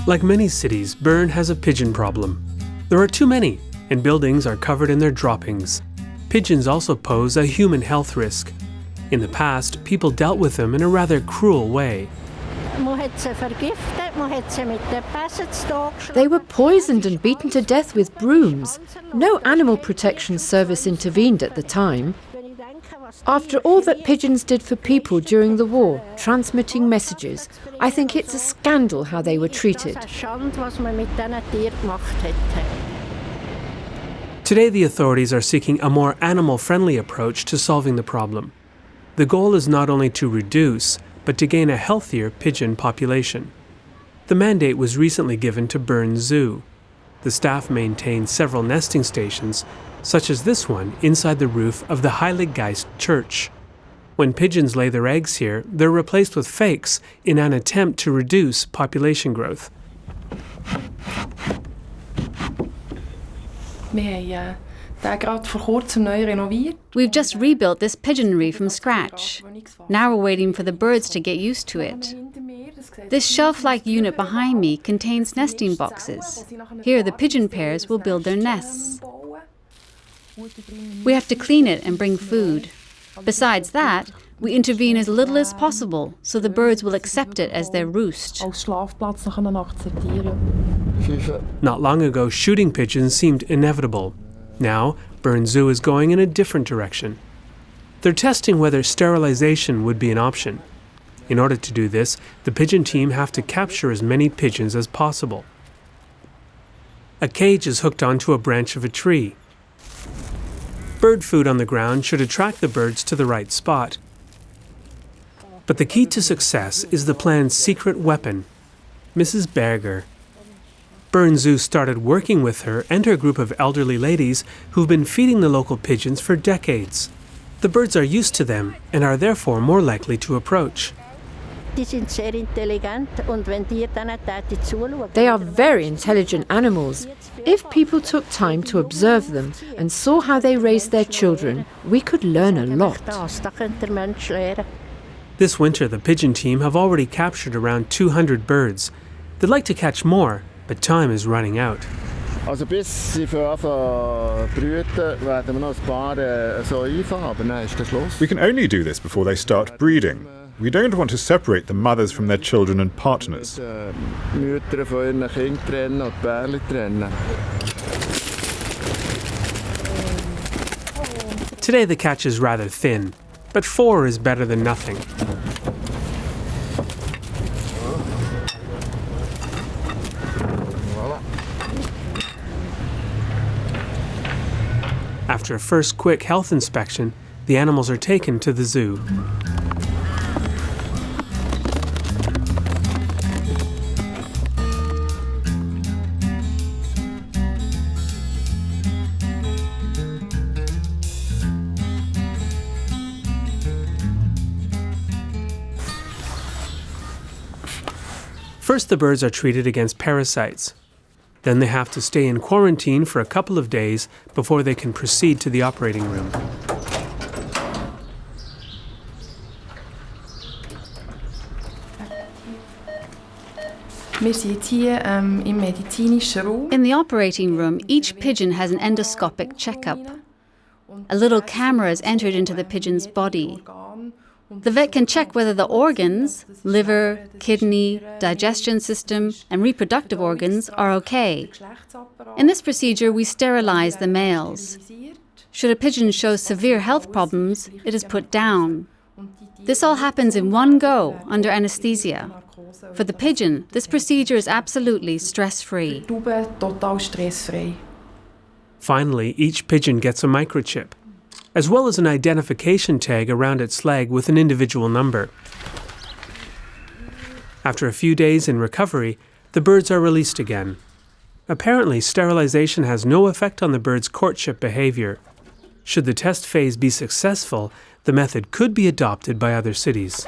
Like many cities, Bern has a pigeon problem. There are too many, and buildings are covered in their droppings. Pigeons also pose a human health risk. In the past, people dealt with them in a rather cruel way. They were poisoned and beaten to death with brooms. No animal protection service intervened at the time. After all that pigeons did for people during the war, transmitting messages, I think it's a scandal how they were treated. Today, the authorities are seeking a more animal-friendly approach to solving the problem. The goal is not only to reduce, but to gain a healthier pigeon population. The mandate was recently given to Bern Zoo. The staff maintain several nesting stations, such as this one inside the roof of the Heiliggeist Church. When pigeons lay their eggs here, they're replaced with fakes in an attempt to reduce population growth. We've just rebuilt this pigeonry from scratch. Now we're waiting for the birds to get used to it. This shelf-like unit behind me contains nesting boxes. Here the pigeon pairs will build their nests. We have to clean it and bring food. Besides that, we intervene as little as possible so the birds will accept it as their roost. Not long ago, shooting pigeons seemed inevitable. Now, Bern Zoo is going in a different direction. They're testing whether sterilization would be an option. In order to do this, the pigeon team have to capture as many pigeons as possible. A cage is hooked onto a branch of a tree. Bird food on the ground should attract the birds to the right spot. But the key to success is the plan's secret weapon, Mrs. Berger. Bern Zoo started working with her and her group of elderly ladies who've been feeding the local pigeons for decades. The birds are used to them and are therefore more likely to approach. They are very intelligent animals. If people took time to observe them and saw how they raised their children, we could learn a lot. This winter, the pigeon team have already captured around 200 birds. They'd like to catch more, but time is running out. We can only do this before they start breeding. We don't want to separate the mothers from their children and partners. Today the catch is rather thin, but 4 is better than nothing. After a first quick health inspection, the animals are taken to the zoo. First, the birds are treated against parasites. Then they have to stay in quarantine for a couple of days before they can proceed to the operating room. In the operating room, each pigeon has an endoscopic checkup. A little camera is entered into the pigeon's body. The vet can check whether the organs, liver, kidney, digestion system, and reproductive organs are okay. In this procedure, we sterilize the males. Should a pigeon show severe health problems, it is put down. This all happens in one go, under anesthesia. For the pigeon, this procedure is absolutely stress-free. Finally, each pigeon gets a microchip, as well as an identification tag around its leg with an individual number. After a few days in recovery, the birds are released again. Apparently, sterilization has no effect on the birds' courtship behavior. Should the test phase be successful, the method could be adopted by other cities.